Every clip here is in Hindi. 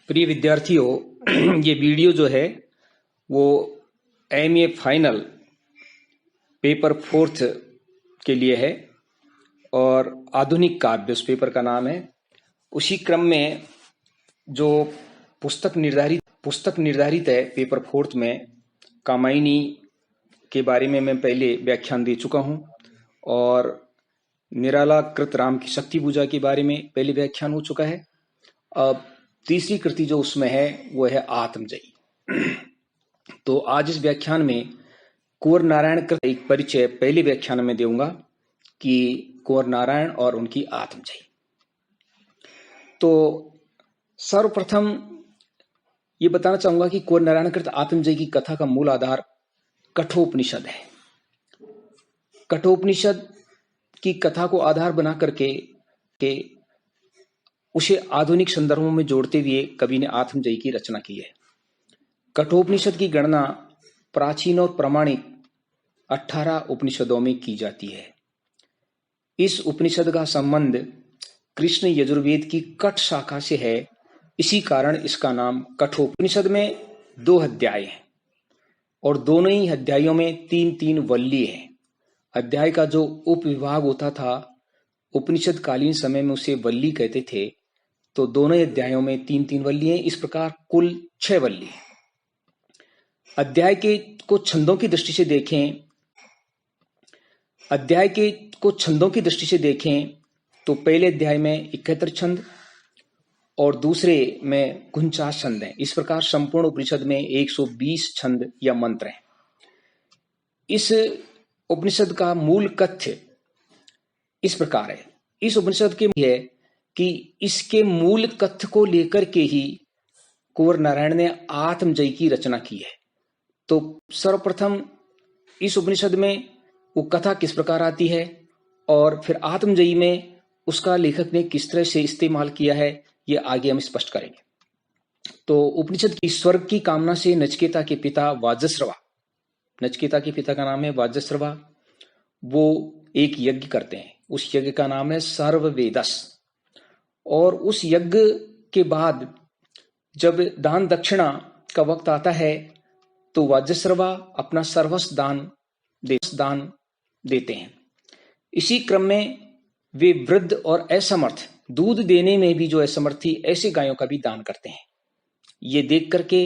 प्रिय विद्यार्थियों, ये वीडियो जो है वो एमए फाइनल पेपर 4th के लिए है और आधुनिक काव्य उस पेपर का नाम है। उसी क्रम में जो पुस्तक निर्धारित है पेपर 4th में, कामायनी के बारे में मैं पहले व्याख्यान दे चुका हूं और निराला कृत राम की शक्ति पूजा के बारे में पहले व्याख्यान हो चुका है। अब तीसरी कृति जो उसमें है वो है आत्मजयी। तो आज इस व्याख्यान में कुंवर नारायण कृत एक परिचय पहले व्याख्यान में दूंगा कि कुंवर नारायण और उनकी आत्मजयी। तो सर्वप्रथम ये बताना चाहूंगा कि कुंवर नारायण कृत आत्मजयी की कथा का मूल आधार कठोपनिषद है। कठोपनिषद की कथा को आधार बना करके उसे आधुनिक संदर्भों में जोड़ते हुए कवि ने आत्मजयी की रचना की है। कठोपनिषद की गणना प्राचीन और प्रमाणिक 18 उपनिषदों में की जाती है। इस उपनिषद का संबंध कृष्ण यजुर्वेद की कठ शाखा से है, इसी कारण इसका नाम कठोपनिषद में 2 अध्याय हैं और दोनों ही अध्यायों में 3-3 वल्ली है। अध्याय का जो उपविभाग होता था उपनिषद कालीन समय में उसे वल्ली कहते थे, तो दोनों अध्यायों में 3-3 वल्ली हैं। इस प्रकार कुल 6 वल्ली है। अध्याय को छंदों की दृष्टि से देखें तो पहले अध्याय में 71 छंद और दूसरे में 49 छंद हैं। इस प्रकार संपूर्ण उपनिषद में 120 छंद या मंत्र हैं। इस उपनिषद का मूल कथ्य इस प्रकार है। इस उपनिषद के है कि इसके मूल कथ्य को लेकर के ही कुंवर नारायण ने आत्मजयी की रचना की है। तो सर्वप्रथम इस उपनिषद में वो कथा किस प्रकार आती है और फिर आत्मजयी में उसका लेखक ने किस तरह से इस्तेमाल किया है, ये आगे हम स्पष्ट करेंगे। तो उपनिषद की स्वर्ग की कामना से नचिकेता के पिता वाजस्रवा, नचिकेता के पिता का नाम है वाजस्रवा, वो एक यज्ञ करते हैं। उस यज्ञ का नाम है सर्ववेदस। और उस यज्ञ के बाद जब दान दक्षिणा का वक्त आता है तो वाजस्रवा अपना सर्वस्व दान देते हैं। इसी क्रम में वे वृद्ध और असमर्थ, दूध देने में भी जो असमर्थ थी, ऐसे गायों का भी दान करते हैं। ये देख करके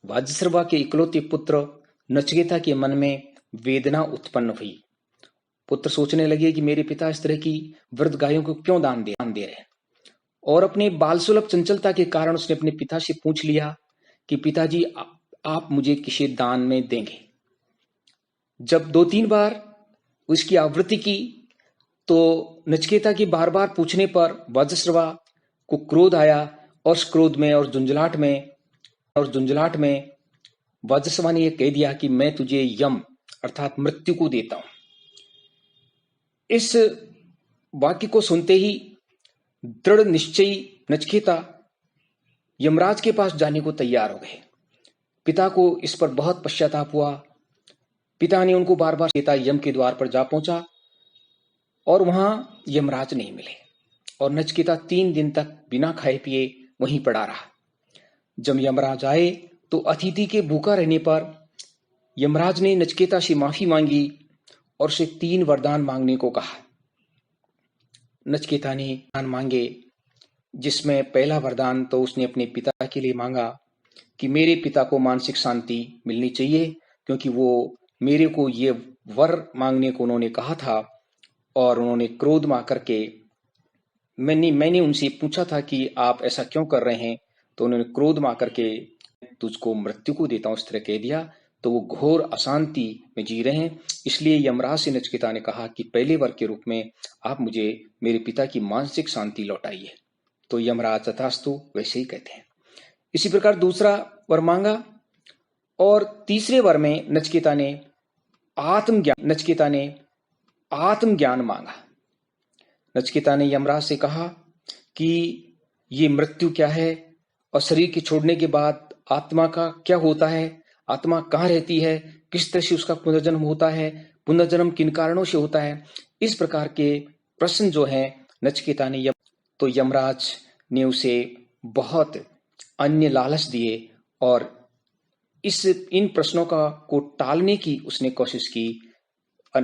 वाजस्रवा के इकलौते पुत्र नचिकेता के मन में वेदना उत्पन्न हुई। पुत्र सोचने लगे कि मेरे पिता इस तरह की वृद्ध गायों को क्यों दान दे रहे हैं, और अपने बाल सुलभ चंचलता के कारण उसने अपने पिता से पूछ लिया कि पिताजी आप मुझे किसे दान में देंगे। जब 2-3 बार उसकी आवृत्ति की तो नचिकेता की बार बार पूछने पर वाजस्रवा को क्रोध आया और उस क्रोध में और झुंझलाहट में वाजस्रवा ने यह कह दिया कि मैं तुझे यम अर्थात मृत्यु को देता हूं। इस वाक्य को सुनते ही दृढ़ निश्चयी नचिकेता यमराज के पास जाने को तैयार हो गए। पिता को इस पर बहुत पश्चाताप हुआ। पिता ने उनको बार बार नचिकेता यम के द्वार पर जा पहुंचा और वहां यमराज नहीं मिले और नचिकेता 3 दिन तक बिना खाए पिए वहीं पड़ा रहा। जब यमराज आए तो अतिथि के भूखा रहने पर यमराज ने नचिकेता से माफी मांगी और उसे 3 वरदान मांगने को कहा। नचिकेता ने वरदान मांगे, जिसमें पहला वरदान तो उसने अपने पिता के लिए मांगा कि मेरे पिता को मानसिक शांति मिलनी चाहिए, क्योंकि वो मेरे को ये वर मांगने को उन्होंने कहा था और उन्होंने क्रोध में आकर के मैंने उनसे पूछा था कि आप ऐसा क्यों कर रहे हैं, तो उन्होंने क्रोध में आकर के तुझको मृत्यु को देता हूं इस तरह कह दिया। तो वो घोर अशांति में जी रहे हैं। इसलिए यमराज से नचिकेता ने कहा कि पहले वर के रूप में आप मुझे मेरे पिता की मानसिक शांति लौटाइए। तो यमराज तथास्तु वैसे ही कहते हैं। इसी प्रकार दूसरा वर मांगा और तीसरे वर में नचिकेता ने आत्मज्ञान मांगा। नचिकेता ने यमराज से कहा कि ये मृत्यु क्या है और शरीर के छोड़ने के बाद आत्मा का क्या होता है, आत्मा कहाँ रहती है, किस तरह से उसका पुनर्जन्म होता है, पुनर्जन्म किन कारणों से होता है। इस प्रकार के प्रश्न जो हैं नचिकेता ने तो यमराज ने उसे बहुत अन्य लालच दिए और इन प्रश्नों को टालने की उसने कोशिश की।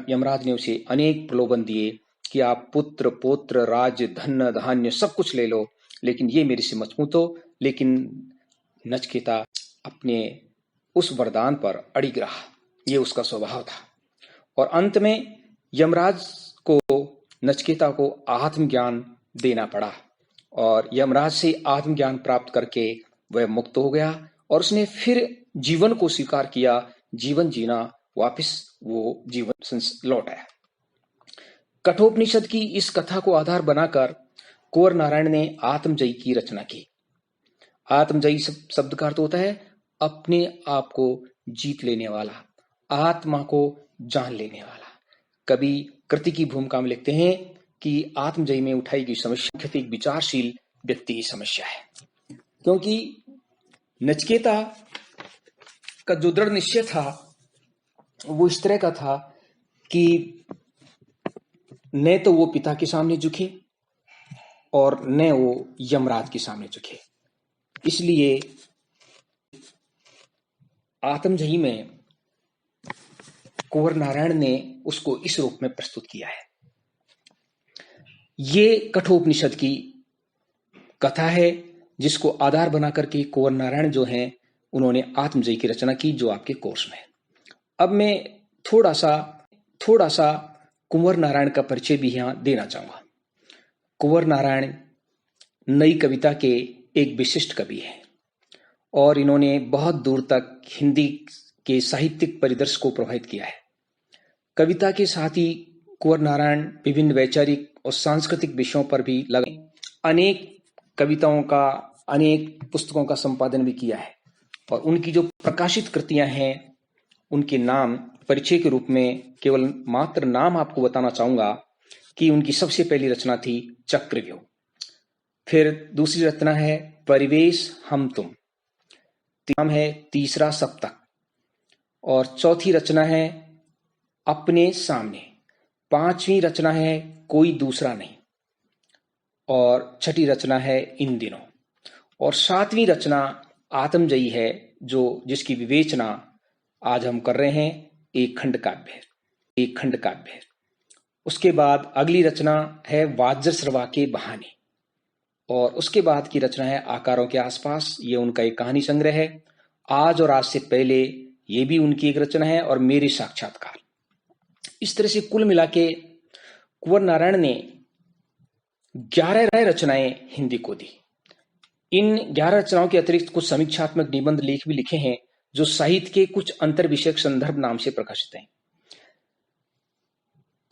यमराज ने उसे अनेक प्रलोभन दिए कि आप पुत्र पौत्र राज्य धन धान्य सब कुछ ले लो, लेकिन ये मेरे से मत पूछो। लेकिन नचिकेता अपने उस वरदान पर अड़िग रहा, ये उसका स्वभाव था। और अंत में यमराज को नचिकेता को आत्मज्ञान देना पड़ा और यमराज से आत्मज्ञान प्राप्त करके वह मुक्त हो गया और उसने फिर जीवन को स्वीकार किया, जीवन जीना, वापस वो जीवन लौट आया। कठोपनिषद की इस कथा को आधार बनाकर कुंवर नारायण ने आत्मजयी की रचना की। आत्मजयी शब्द का अर्थ होता है अपने आप को जीत लेने वाला, आत्मा को जान लेने वाला। कवि कृति की भूमिका में लिखते हैं कि आत्मजयी में उठाई गई समस्या एक विचारशील व्यक्ति की समस्या है, क्योंकि नचिकेता का जो दृढ़ निश्चय था वो इस तरह का था कि न तो वो पिता के सामने झुके और न वो यमराज के सामने झुके। इसलिए आत्मजयी में कुंवर नारायण ने उसको इस रूप में प्रस्तुत किया है। ये कठोपनिषद की कथा है जिसको आधार बना करके कुंवर नारायण जो हैं उन्होंने आत्मजयी की रचना की, जो आपके कोर्स में है। अब मैं थोड़ा सा कुंवर नारायण का परिचय भी यहां देना चाहूंगा। कुंवर नारायण नई कविता के एक विशिष्ट कवि हैं और इन्होंने बहुत दूर तक हिंदी के साहित्यिक परिदृश्य को प्रभावित किया है। कविता के साथ ही कुंवर नारायण विभिन्न वैचारिक और सांस्कृतिक विषयों पर भी लगे अनेक कविताओं का, अनेक पुस्तकों का संपादन भी किया है और उनकी जो प्रकाशित कृतियां हैं उनके नाम परिचय के रूप में केवल मात्र नाम आपको बताना चाहूंगा कि उनकी सबसे पहली रचना थी चक्रव्यूह, फिर दूसरी रचना है परिवेश हम तुम, नाम है तीसरा सप्तक, और चौथी रचना है अपने सामने, पांचवी रचना है कोई दूसरा नहीं, और छठी रचना है इन दिनों, और सातवीं रचना आत्मजयी है जिसकी विवेचना आज हम कर रहे हैं, एक खंड काव्य है। उसके बाद अगली रचना है वाज्रस्रवा के बहाने, और उसके बाद की रचना है आकारों के आसपास, ये उनका एक कहानी संग्रह है। आज और आज से पहले ये भी उनकी एक रचना है, और मेरे साक्षात्कार। इस तरह से कुल मिला के कुंवर नारायण ने 11 रचनाएं हिंदी को दी। इन 11 रचनाओं के अतिरिक्त कुछ समीक्षात्मक निबंध लेख भी लिखे हैं जो साहित्य के कुछ अंतर विषयक संदर्भ नाम से प्रकाशित हैं।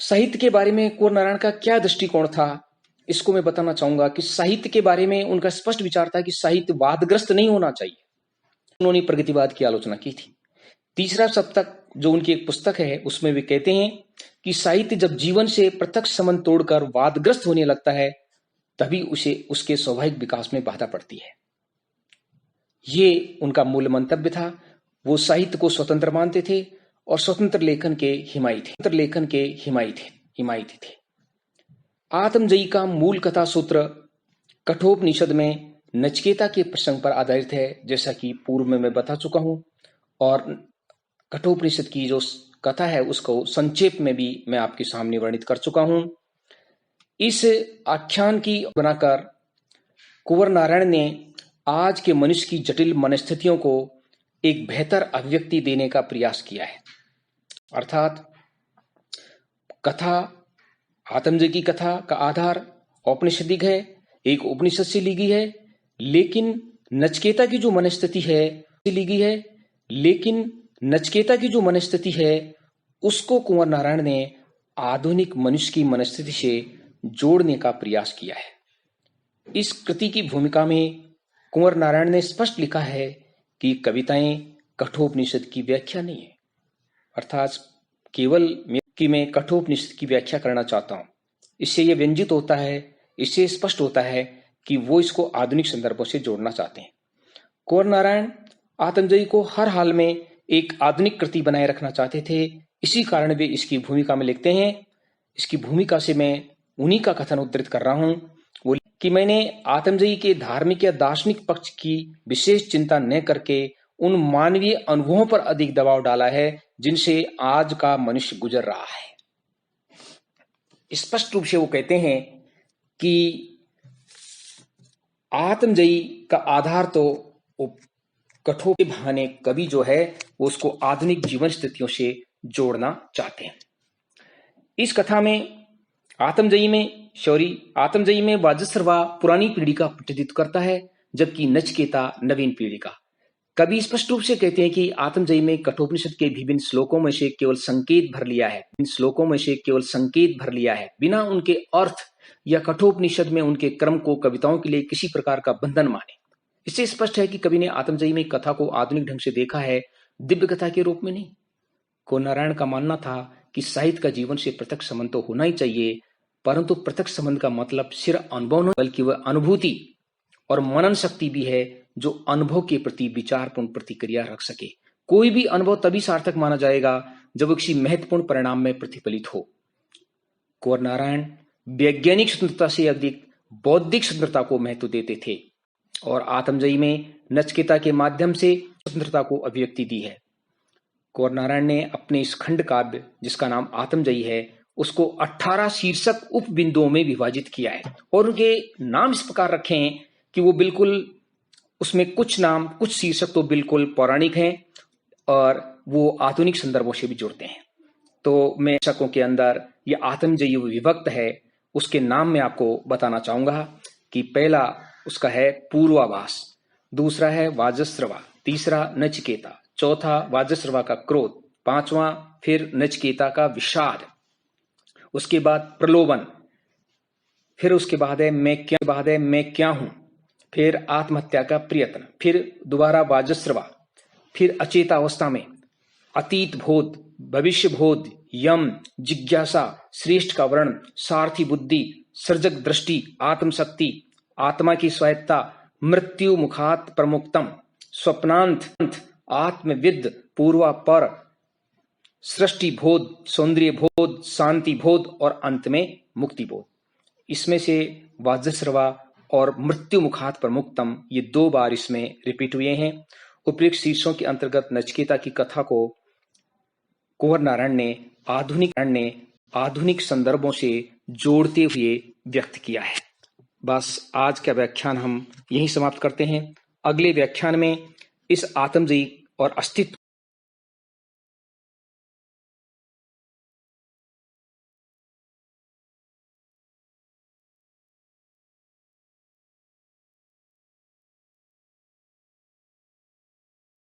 साहित्य के बारे में कुंवर नारायण का क्या दृष्टिकोण था, इसको मैं बताना चाहूंगा कि साहित्य के बारे में उनका स्पष्ट विचार था कि साहित्य वादग्रस्त नहीं होना चाहिए। उन्होंने प्रगतिवाद की आलोचना की थी। तीसरा सप्तक जो उनकी एक पुस्तक है उसमें वे कहते हैं कि साहित्य जब जीवन से प्रत्यक्ष संबंध तोड़कर वादग्रस्त होने लगता है तभी उसके स्वाभाविक विकास में बाधा पड़ती है। ये उनका मूल मंतव्य था। वो साहित्य को स्वतंत्र मानते थे और स्वतंत्र लेखन के हिमायती थे। आत्मजयी का मूल कथा सूत्र कठोपनिषद में नचिकेता के प्रसंग पर आधारित है, जैसा कि पूर्व में मैं बता चुका हूं, और कठोपनिषद की जो कथा है उसको संक्षेप में भी मैं आपके सामने वर्णित कर चुका हूं। इस आख्यान की बनाकर कुंवर नारायण ने आज के मनुष्य की जटिल मनस्थितियों को एक बेहतर अभिव्यक्ति देने का प्रयास किया है। अर्थात कथा, आत्मजयी की कथा का आधार औपनिषदिक है, एक उपनिषद से ली गई है, लेकिन नचिकेता की जो मनस्थिति है उसको कुंवर नारायण ने आधुनिक मनुष्य की मनस्थिति से जोड़ने का प्रयास किया है। इस कृति की भूमिका में कुंवर नारायण ने स्पष्ट लिखा है कि कविताएं कठोपनिषद की व्याख्या नहीं है, अर्थात केवल कि मैं कठोपनिषद की व्याख्या करना चाहता हूं। इससे यह व्यंजित होता है, इससे स्पष्ट होता है कि वो इसको आधुनिक संदर्भों से जोड़ना चाहते हैं। कुंवर नारायण आत्मजयी को हर हाल में एक आधुनिक कृति बनाए रखना चाहते थे। इसी कारण वे इसकी भूमिका में लिखते हैं। इसकी भूमिका से मैं उन्हीं का कथन उद्धृत कर रहा हूं। वो कि मैंने आत्मजयी के धार्मिक या दार्शनिक पक्ष की विशेष चिंता न करके उन मानवीय अनुभवों पर अधिक दबाव डाला है जिनसे आज का मनुष्य गुजर रहा है। स्पष्ट रूप से वो कहते हैं कि आत्मजयी का आधार तो कठोर के बहाने कवि जो है वो उसको आधुनिक जीवन स्थितियों से जोड़ना चाहते हैं। इस कथा में आत्मजयी में वाजस्रवा पुरानी पीढ़ी का प्रतिनिधित्व करता है, जबकि नचिकेता नवीन पीढ़ी का। कवि स्पष्ट रूप से कहते हैं कि आत्मजयी में कठोपनिषद के विभिन्न श्लोकों में से केवल संकेत भर लिया है, बिना उनके अर्थ या कठोपनिषद में उनके क्रम को कविताओं के लिए किसी प्रकार का बंधन माने। इससे स्पष्ट है कि कवि ने आत्मजयी में कथा को आधुनिक ढंग से देखा है, दिव्य कथा के रूप में नहीं। कोनारायण का मानना था कि साहित्य का जीवन से प्रत्यक्ष संबंध तो होना ही चाहिए, परंतु प्रत्यक्ष संबंध का मतलब सिर्फ अनुभव नहीं, बल्कि वह अनुभूति और मनन शक्ति भी है जो अनुभव के प्रति विचारपूर्ण प्रतिक्रिया रख सके। कोई भी अनुभव तभी सार्थक माना जाएगा जब वो किसी महत्वपूर्ण परिणाम में प्रतिफलित हो। कुंवर नारायण वैज्ञानिक स्वतंत्रता से अधिक बौद्धिक स्वतंत्रता को महत्व देते थे और आत्मजयी में नचिकेता के माध्यम से स्वतंत्रता को अभिव्यक्ति दी है। कुंवर नारायण ने अपने इस खंड काव्य, जिसका नाम आत्मजयी है, उसको 18 शीर्षक उप बिंदुओं में विभाजित किया है और उनके नाम इस प्रकार रखे हैं कि वो बिल्कुल उसमें कुछ शीर्षक तो बिल्कुल पौराणिक हैं और वो आधुनिक संदर्भों से भी जुड़ते हैं। तो मैं शीर्षकों के अंदर ये आत्मजयी विभक्त है, उसके नाम मैं आपको बताना चाहूंगा कि पहला उसका है पूर्वाभास, दूसरा है वाजस्रवा, तीसरा नचिकेता, चौथा वाजस्रवा का क्रोध, पांचवा फिर नचिकेता का विषाद, उसके बाद प्रलोभन, फिर उसके बाद है मैं क्या हूं, फिर आत्महत्या का प्रयत्न, फिर दोबारा वाजस्रवा, फिर अचेता अवस्था में अतीत बोध, भविष्य बोध, यम, जिज्ञासा, श्रेष्ठ का वर्ण, सारथी बुद्धि, सर्जक दृष्टि, आत्मशक्ति, आत्मा की स्वायत्ता, मृत्यु मुखात प्रमुक्तम, स्वप्नांत, आत्मविद, पूर्वापर, सृष्टि बोध, सौंदर्य बोध, शांति बोध और अंत में मुक्ति बोध। इसमें से वाजस्रवा और मृत्यु मुखात प्रमुक्तम ये 2 बार इसमें रिपीट हुए हैं। उपयुक्त शीर्षों के अंतर्गत नचिकेता की कथा को कुंवर नारायण ने आधुनिक संदर्भों से जोड़ते हुए व्यक्त किया है। बस आज का व्याख्यान हम यहीं समाप्त करते हैं। अगले व्याख्यान में इस आत्मजयी और अस्तित्व